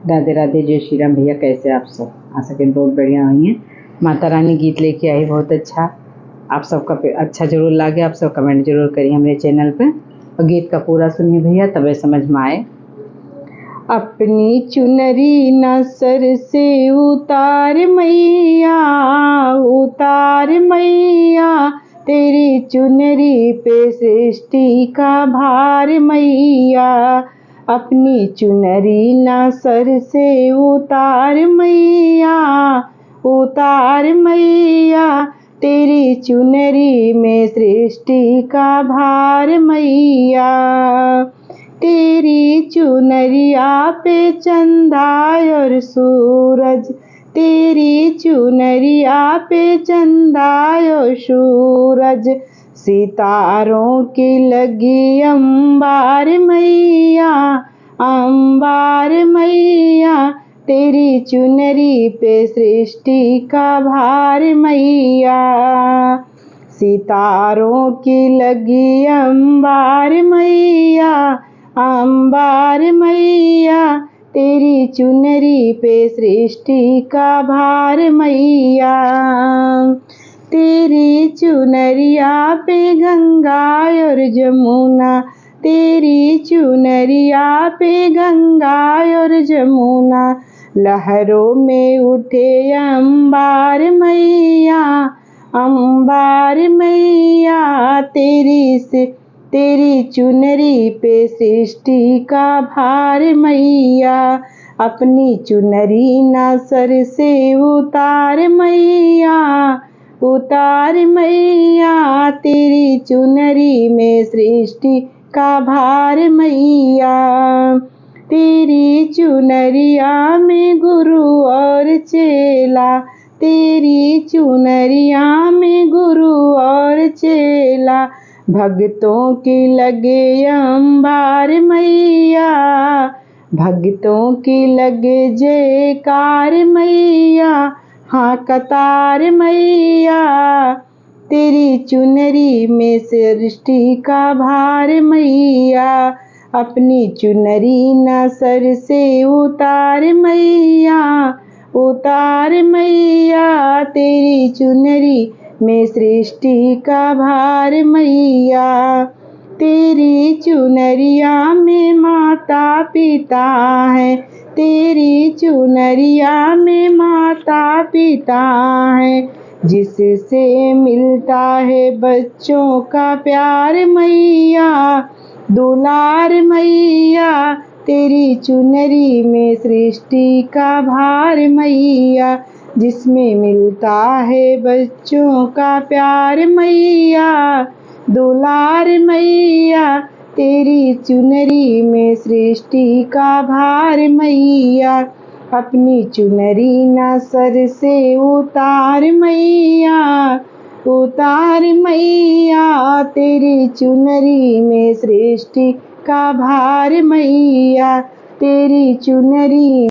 राधे राधे, जय श्री राम। भैया कैसे आप सब? आशा के बहुत बढ़िया हुई हैं। माता रानी गीत लेके आई, बहुत अच्छा। आप सबका अच्छा जरूर लगे। आप सब कमेंट जरूर करिए हमारे चैनल पे और गीत का पूरा सुनिए भैया, तबे समझ में आए। अपनी चुनरी न सर से उतार मैया, उतार मैया, तेरी चुनरी पे सृष्टि का भार मैया। अपनी चुनरी न सर से उतार मैया, उतार मैया, तेरी चुनरी में सृष्टि का भार मैया। तेरी चुनरिया पे चंदा और सूरज, तेरी चुनरिया पे चंदा और सूरज, सितारों की लगी अंबार मैया, अंबार मैया, तेरी चुनरी पे सृष्टि का भार मैया। सितारों की लगी अंबार मैया, अंबार मैया, तेरी चुनरी पे सृष्टि का भार मैया। तेरी चुनरिया पे गंगा और जमुना, तेरी चुनरिया पे गंगा और जमुना, लहरों में उठे अंबार मैया, अंबार मैया, तेरी चुनरी पे सृष्टि का भार मैया। अपनी चुनरी ना सर से उतार मैया, उतार मैया, तेरी चुनरी में सृष्टि का भार मैया। तेरी चुनरिया में गुरु और चेला, तेरी चुनरिया में गुरु और चेला, भक्तों की लगे अंबार मैया, भक्तों की लगे जयकार मैया। हाँ कतार मैया, तेरी चुनरी में सृष्टि का भार मैया। अपनी चुनरी न सर से उतार मैया, उतार मैया, तेरी चुनरी में सृष्टि का भार मैया। तेरी चुनरिया में माता पिता है, तेरी चुनरिया में माता पिता है, जिससे मिलता है बच्चों का प्यार मैया, दुलार मैया। तेरी चुनरी में सृष्टि का भार मैया, जिसमें मिलता है बच्चों का प्यार मैया, दुलार मैया। तेरी चुनरी में सृष्टि का भार मैया। अपनी चुनरी ना सर से उतार मैया, उतार मैया, तेरी चुनरी में सृष्टि का भार मैया। तेरी चुनरी